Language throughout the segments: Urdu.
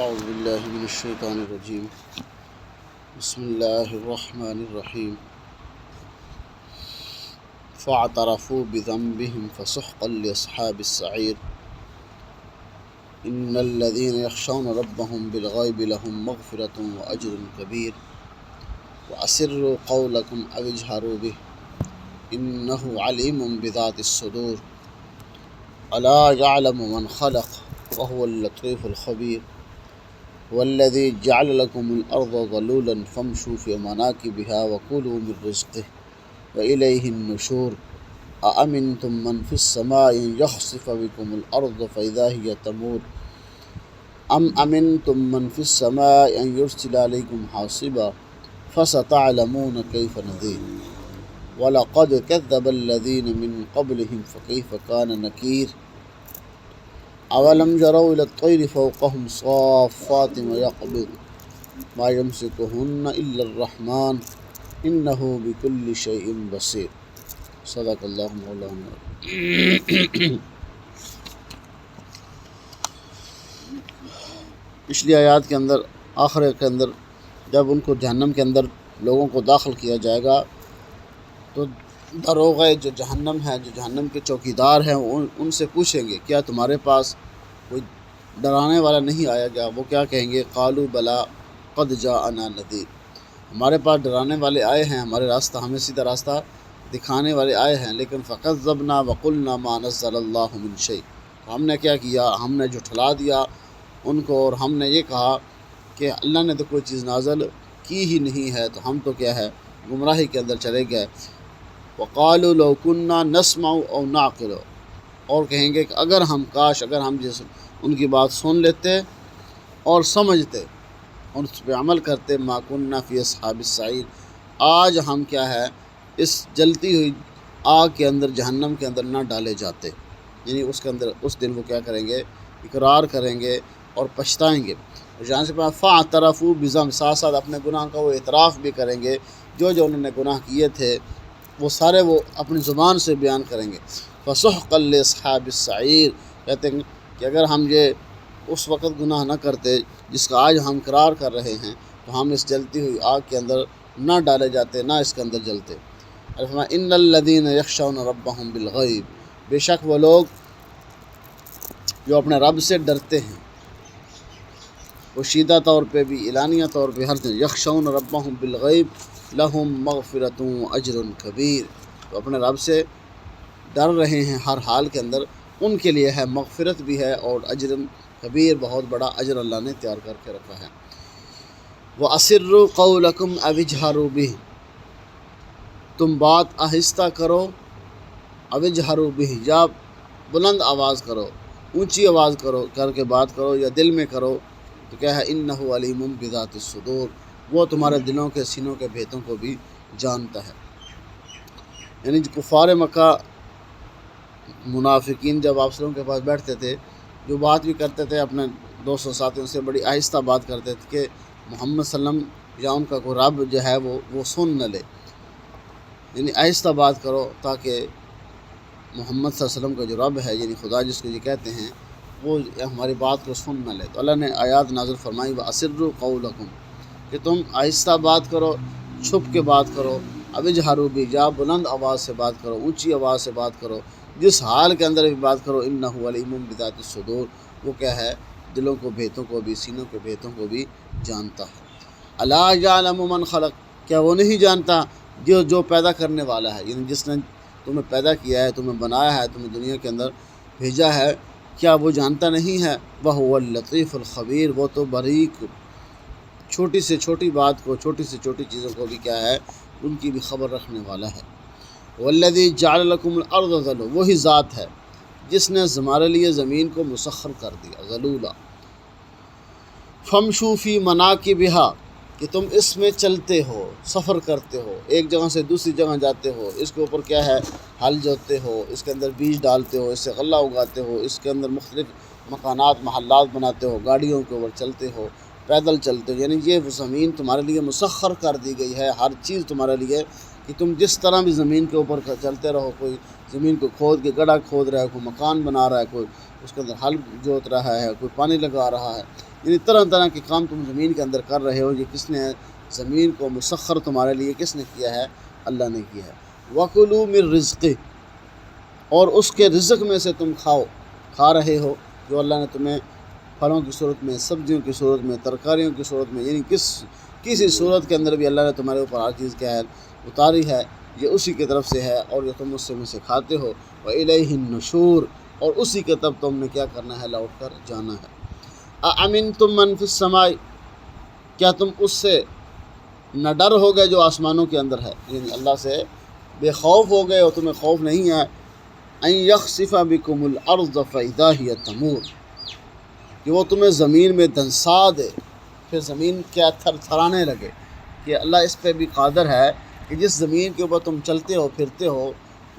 اعوذ باللہ من الشیطان الرجیم بسم اللہ الرحمن الرحیم فاعترفوا بذنبهم فسحقا لاصحاب السعیر ان الذین یخشون ربهم بالغیب لهم مغفرۃ واجر کبیر واسروا قولکم او اجہروا به انہ علیم بذات الصدور الا یعلم من خلق وهو اللطیف الخبیر والذی جعل لکم الارض ذلولا فامشوا فی مناکبها وکلوا من رزقه وإلیہ النشور اامنتم من فی السماء ان یخسف بکم الارض فاذا هی تمور ام امنتم من فی السماء ان یرسل علیکم حاصبا فستعلمون کیف نذیر ولقد کذب الذین من قبلهم فکیف کان نکیر اولم يروا الى الطير فوقهم صافات ويقبض ما يمسكهن الا الرحمن انه بكل شيء بصير صدق اللہ مولانا۔ پچھلی آیات کے اندر آخر کے اندر جب ان کو جہنم کے اندر لوگوں کو داخل کیا جائے گا تو داروغہ جو جہنم ہے، جو جہنم کے چوکیدار ہیں، ان سے پوچھیں گے کیا تمہارے پاس کوئی ڈرانے والا نہیں آیا گیا؟ وہ کیا کہیں گے؟ قالوا بلا قد جاءنا نذیر، ہمارے پاس ڈرانے والے آئے ہیں، ہمارے راستہ، ہمیں سیدھا راستہ دکھانے والے آئے ہیں، لیکن فکذبنا وقلنا ما نزل اللہ من شیء، ہم نے کیا کیا؟ ہم نے جھٹلا دیا ان کو، اور ہم نے یہ کہا کہ اللہ نے تو کوئی چیز نازل کی ہی نہیں ہے، تو ہم تو کیا ہے، گمراہی کے اندر چلے گئے۔ وقالوا لو كنا نسمع او نعقل، اور کہیں گے کہ اگر ہم ان کی بات سن لیتے اور سمجھتے اور اس پہ عمل کرتے، ما كنا فی اصحاب السعیر، آج ہم کیا ہے اس جلتی ہوئی آگ کے اندر، جہنم کے اندر نہ ڈالے جاتے، یعنی اس کے اندر اس دن وہ کیا کریں گے؟ اقرار کریں گے اور پچھتائیں گے۔ اور جہاں سے فاعترفوا بذنب، ساتھ ساتھ اپنے گناہ کا وہ اعتراف بھی کریں گے، جو انہوں نے گناہ کیے تھے وہ سارے وہ اپنی زبان سے بیان کریں گے۔ فسحقا لاصحاب السعیر، کہتے ہیں کہ اگر ہم یہ اس وقت گناہ نہ کرتے جس کا آج ہم اقرار کر رہے ہیں، تو ہم اس جلتی ہوئی آگ کے اندر نہ ڈالے جاتے، نہ اس کے اندر جلتے۔ ان الذین یخشون ربهم بالغیب، بے شک وہ لوگ جو اپنے رب سے ڈرتے ہیں، پوشیدہ طور پہ بھی، اعلانیہ طور پہ، ہر دن، یخشون ربهم بالغیب لہم مغفرۃ اجر کبیر، تو اپنے رب سے ڈر رہے ہیں ہر حال کے اندر، ان کے لیے ہے مغفرت بھی ہے اور اجر کبیر، بہت بڑا اجر اللہ نے تیار کر کے رکھا ہے۔ وَأَسِرُّوا قَوْلَكُمْ أَوِ اجْهَرُوا بِهِ، تم بات آہستہ کرو، أَوِ اجْهَرُوا بِهِ، یا بلند آواز کرو، اونچی آواز کرو کر کے بات کرو، یا دل میں کرو، تو کیا ہے؟ إِنَّهُ عَلِيمٌ بِذَاتِ الصُّدُورِ، وہ تمہارے دلوں کے سینوں کے بھیتوں کو بھی جانتا ہے۔ یعنی کفار مکہ، منافقین جب آپ کے پاس بیٹھتے تھے، جو بات بھی کرتے تھے اپنے دوستوں ساتھیوں سے، بڑی آہستہ بات کرتے تھے کہ محمد صلی اللہ علیہ وسلم یا ان کا کوئی رب جو ہے وہ سن نہ لے، یعنی آہستہ بات کرو تاکہ محمد صلی اللہ علیہ وسلم کا جو رب ہے، یعنی خدا جس کو یہ کہتے ہیں، وہ ہماری بات کو سن نہ لے۔ تو اللہ نے آیات نازل فرمائی، وَأَسِرُّوا قَوْلَكُمْ، کہ تم آہستہ بات کرو، چھپ کے بات کرو، أَوِ اجْهَرُوا بِهِ، یا بلند آواز سے بات کرو، اونچی آواز سے بات کرو، جس حال کے اندر بھی بات کرو، إِنَّهُ عَلِيمٌ بِذَاتِ الصُّدُورِ، وہ کیا ہے؟ دلوں کو، بھیتوں کو بھی، سینوں کے بھیتوں کو بھی جانتا ہے۔ أَلَا يَعْلَمُ مَنْ خَلَقَ، کیا وہ نہیں جانتا جو پیدا کرنے والا ہے، یعنی جس نے تمہیں پیدا کیا ہے، تمہیں بنایا ہے، تمہیں دنیا کے اندر بھیجا ہے، کیا وہ جانتا نہیں ہے؟ وَهُوَ اللطیف الخبیر، وہ تو باریک، چھوٹی سے چھوٹی بات کو، چھوٹی سے چھوٹی چیزوں کو بھی کیا ہے؟ ان کی بھی خبر رکھنے والا ہے۔ والذی جعل لکم الارض ذلولا، وہی ذات ہے جس نے ہمارے لیے زمین کو مسخر کر دیا، ذلولا۔ فامشوا فی مناکبہا، کہ تم اس میں چلتے ہو، سفر کرتے ہو، ایک جگہ سے دوسری جگہ جاتے ہو، اس کے اوپر کیا ہے؟ ہل جوتے ہو، اس کے اندر بیج ڈالتے ہو، اس سے غلہ اگاتے ہو، اس کے اندر مختلف مکانات، محلات بناتے ہو، گاڑیوں کے اوپر چلتے ہو، پیدل چلتے ہو، یعنی یہ زمین تمہارے لیے مسخر کر دی گئی ہے، ہر چیز تمہارے لیے، کہ تم جس طرح بھی زمین کے اوپر چلتے رہو، کوئی زمین کو کھود کے گڑھا کھود رہا ہے، کوئی مکان بنا رہا ہے، کوئی اس کے اندر ہل جوت رہا ہے، کوئی پانی لگا رہا ہے، یعنی طرح طرح کے کام تم زمین کے اندر کر رہے ہو، یہ کس نے زمین کو مسخر تمہارے لیے کس نے کیا ہے؟ اللہ نے کیا ہے۔ وَكُلُوا مِن رِزْقِهِ، اور اس کے رزق میں سے تم کھا رہے ہو، جو اللہ نے تمہیں پھلوں کی صورت میں، سبزیوں کی صورت میں، ترکاریوں کی صورت میں، یعنی کسی صورت کے اندر بھی اللہ نے تمہارے اوپر ہر چیز کیا ہے اتاری ہے، یہ اسی کی طرف سے ہے، اور جو تم اس سے میں سے کھاتے ہو۔ وَإِلَيْهِ النُّشُورُ، اور اسی کے تب تم نے کیا کرنا ہے؟ لوٹ کر جانا ہے۔ أَأَمِنْتُم مَّن فِي السَّمَاءِ، کیا تم اس سے نہ ڈر ہو گئے جو آسمانوں کے اندر ہے، یعنی اللہ سے بے خوف ہو گئے اور تمہیں خوف نہیں ہے؟ أَن يَخْسِفَ بِكُمُ الْأَرْضَ فَإِذَا هِيَ تَمُورُ، کہ وہ تمہیں زمین میں دنسا دے، پھر زمین کیا تھر تھرانے لگے، کہ اللہ اس پہ بھی قادر ہے کہ جس زمین کے اوپر تم چلتے ہو پھرتے ہو،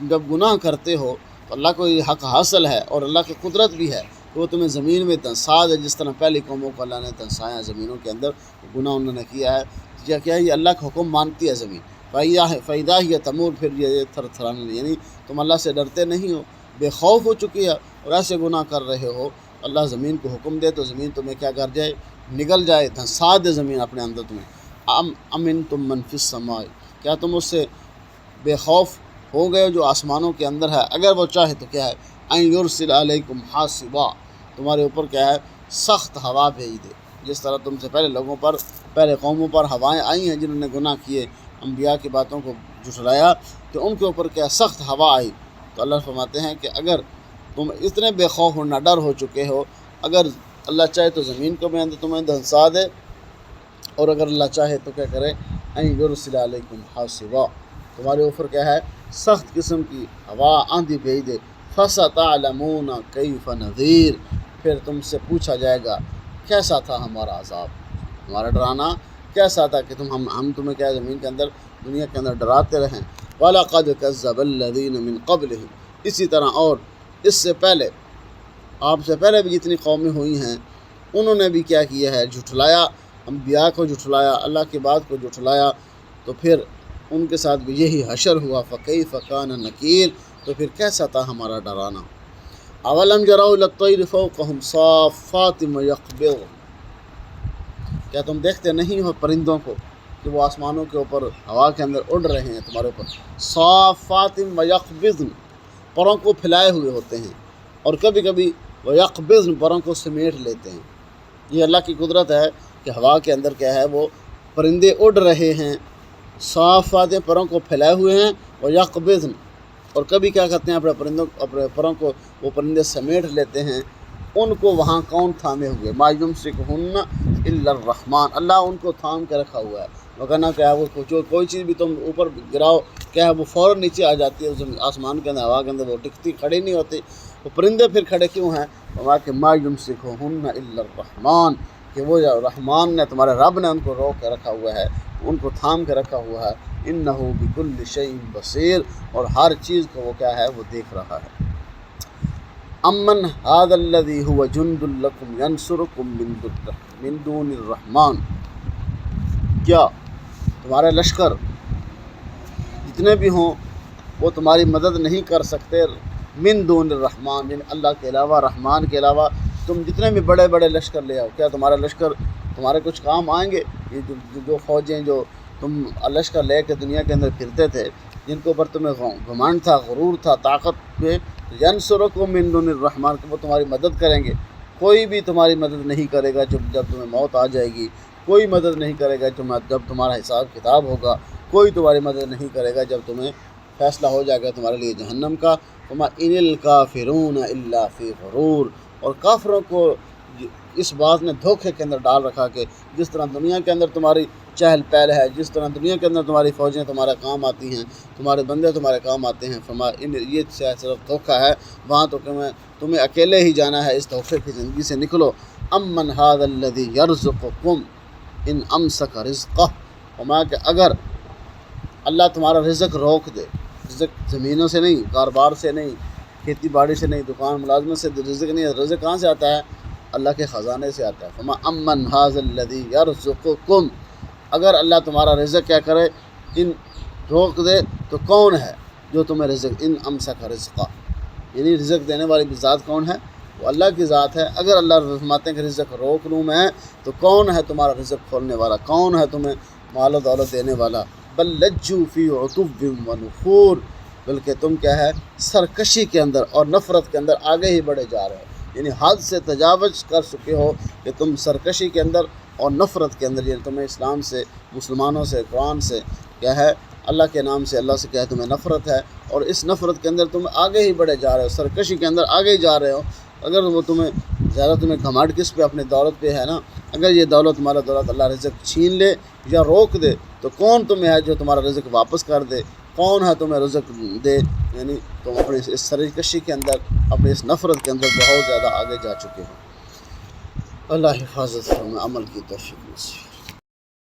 جب گناہ کرتے ہو تو اللہ کو یہ حق حاصل ہے، اور اللہ کی قدرت بھی ہے کہ وہ تمہیں زمین میں دنسا دے، جس طرح پہلی قوموں کو اللہ نے دنسایا زمینوں کے اندر، گناہ انہوں نے کیا ہے، کیا ہے یہ اللہ کا حکم مانتی ہے زمین، فَإِذَا هِيَ تَمُورُ، پھر یہ تھر تھرانے لگے، یعنی تم اللہ سے ڈرتے نہیں ہو، بے خوف ہو چکی ہے اور ایسے گناہ کر رہے ہو، اللہ زمین کو حکم دے تو زمین تمہیں کیا کر جائے؟ نگل جائے، دھنسا دے زمین اپنے اندر تمہیں۔ أَمِنْتُم مَّن فِي السَّمَاءِ، کیا تم اس سے بے خوف ہو گئے جو آسمانوں کے اندر ہے، اگر وہ چاہے تو کیا ہے؟ أَن يُرْسِلَ عَلَيْكُمْ حَاصِبًا، تمہارے اوپر کیا ہے؟ سخت ہوا بھیج دے، جس طرح تم سے پہلے قوموں پر ہوائیں آئی ہیں جنہوں نے گناہ کیے، انبیاء کی باتوں کو جھٹلایا، تو ان کے اوپر کیا سخت ہوا آئی۔ تو اللہ فرماتے ہیں کہ اگر تم اتنے بے خوف اور نہ ڈر ہو چکے ہو، اگر اللہ چاہے تو زمین کو میں تمہیں دھنسا دے، اور اگر اللہ چاہے تو کیا کرے؟ أَن يُرْسِلَ عَلَيْكُمْ حَاصِبًا، تمہارے اوپر کیا ہے؟ سخت قسم کی ہوا آندھی بھیج دے۔ فَسَتَعْلَمُونَ كَيْفَ نَذِيرٌ، پھر تم سے پوچھا جائے گا کیسا تھا ہمارا عذاب، ہمارا ڈرانا کیسا تھا کہ ہم تمہیں کیا زمین کے اندر، دنیا کے اندر ڈراتے رہیں۔ وَلَقَدْ كَذَّبَ الَّذِينَ مِن قَبْلِهِمْ، اسی طرح اور اس سے پہلے، آپ سے پہلے بھی جتنی قومیں ہوئی ہیں انہوں نے بھی کیا کیا ہے؟ جھٹلایا، انبیاء کو جھٹلایا، اللہ کی بات کو جھٹلایا، تو پھر ان کے ساتھ بھی یہی حشر ہوا۔ فَكَيْفَ كَانَ نَكِيرٌ، تو پھر کیسا تھا ہمارا ڈرانا۔ أَوَلَمْ يَرَوْا إِلَى الطَّيْرِ فَوْقَهُمْ صَافَّاتٍ وَيَقْبِضْنَ، کیا تم دیکھتے نہیں ہو پرندوں کو کہ وہ آسمانوں کے اوپر ہوا کے اندر اڑ رہے ہیں تمہارے اوپر، صَافَّاتٍ وَيَقْبِضْنَ، پروں کو پھیلائے ہوئے ہوتے ہیں، اور کبھی کبھی وَيَقْبِضْنَ، پروں کو سمیٹ لیتے ہیں۔ یہ اللہ کی قدرت ہے کہ ہوا کے اندر کیا ہے؟ وہ پرندے اڑ رہے ہیں، صافات، پروں کو پھیلائے ہوئے ہیں، وَيَقْبِضْنَ، اور کبھی کیا کرتے ہیں؟ اپنے پروں کو وہ پرندے سمیٹ لیتے ہیں۔ ان کو وہاں کون تھامے ہوئے؟ مَا يُمْسِكُهُنَّ إِلَّا الرَّحْمَٰنُ، اللہ ان کو تھام کے رکھا ہوا ہے، وگرنہ کیا ہے وہ کوئی چیز بھی تم اوپر گراؤ کیا ہے وہ فوراً نیچے آ جاتی ہے، آسمان کے اندر، ہوا کے اندر، وہ ٹکتی کھڑی نہیں ہوتی۔ وہ پرندے پھر کھڑے کیوں ہیں؟ وہاں کہ مَا يُمْسِكُهُنَّ إِلَّا الرَّحْمَٰنُ، کہ وہ رحمان نے، تمہارے رب نے ان کو روک کے رکھا ہوا ہے، ان کو تھام کے رکھا ہوا ہے۔ إِنَّهُ بِكُلِّ شَيْءٍ بَصِيرٌ، اور ہر چیز کو وہ کیا ہے؟ وہ دیکھ رہا ہے۔ أَمَّنْ هَٰذَا الَّذِي هُوَ جُنْدٌ لَكُمْ يَنْصُرُكُم مِّن دُونِ الرَّحْمَٰنِ، کیا تمہارے لشکر جتنے بھی ہوں وہ تمہاری مدد نہیں کر سکتے؟ من دون الرحمن، یعنی اللہ کے علاوہ، رحمان کے علاوہ تم جتنے بھی بڑے بڑے لشکر لے آؤ، کیا تمہارا لشکر تمہارے کچھ کام آئیں گے؟ یہ جو فوجیں جو تم لشکر لے کے دنیا کے اندر پھرتے تھے، جن کے اوپر تمہیں گھمنڈ تھا، غرور تھا، طاقت پہ، ینصرکم من دون الرحمن، کہ وہ تمہاری مدد کریں گے، کوئی بھی تمہاری مدد نہیں کرے گا جب تمہیں موت آ جائے گی، کوئی مدد نہیں کرے گا جب تمہارا حساب کتاب ہوگا، کوئی تمہاری مدد نہیں کرے گا جب تمہیں فیصلہ ہو جائے گا تمہارے لیے جہنم کا۔ وما ان الکافرون الا فی غرور، اور کافروں کو اس بات نے دھوکے کے اندر ڈال رکھا کہ جس طرح دنیا کے اندر تمہاری چہل پہل ہے، جس طرح دنیا کے اندر تمہاری فوجیں تمہارے کام آتی ہیں، تمہارے بندے تمہارے کام آتے ہیں، یہ صرف دھوکہ ہے، وہاں تو تمہیں اکیلے ہی جانا ہے، اس دھوکے کی زندگی سے نکلو۔ امن ھذا الذی یرزقکم ان امسک رزقہ، وما کہ اگر اللہ تمہارا رزق روک دے، رزق زمینوں سے نہیں، کاروبار سے نہیں، کھیتی باڑی سے نہیں، دکان ملازمت سے رزق نہیں ہے، رزق کہاں سے آتا ہے؟ اللہ کے خزانے سے آتا ہے۔ فما امن ھذا الذی یرزقکم، اگر اللہ تمہارا رزق کیا کرے؟ ان روک دے تو کون ہے جو تمہیں رزق، ان امسک رزقہ، یعنی رزق دینے والی ذات کون ہے؟ وہ اللہ کی ذات ہے۔ اگر اللہ فرماتے ہیں کہ رزق روک لوں میں تو کون ہے تمہارا رزق کھولنے والا، کون ہے تمہیں مال و دولت دینے والا؟ بل لجوا فی عتب و نفور، بلکہ تم کیا ہے سرکشی کے اندر اور نفرت کے اندر آگے ہی بڑھے جا رہے ہو، یعنی حد سے تجاوز کر چکے ہو کہ تم سرکشی کے اندر اور نفرت کے اندر، یعنی تمہیں اسلام سے، مسلمانوں سے، قرآن سے کیا ہے، اللہ کے نام سے، اللہ سے کیا ہے تمہیں نفرت ہے، اور اس نفرت کے اندر تم آگے ہی بڑھے جا رہے ہو، سرکشی کے اندر آگے ہی جا رہے ہو۔ اگر وہ تمہیں زیادہ گھمنڈ کس پہ؟ اپنی دولت پہ ہے نا۔ اگر یہ دولت تمہارا دولت اللہ رزق چھین لے یا روک دے تو کون تمہیں ہے جو تمہارا رزق واپس کر دے؟ کون ہے تمہیں رزق دے؟ یعنی تم اپنی اس سرکشی کے اندر، اپنی اس نفرت کے اندر بہت زیادہ آگے جا چکے ہو۔ اللہ حفاظت فرمائے، عمل کی توفیق نصیب۔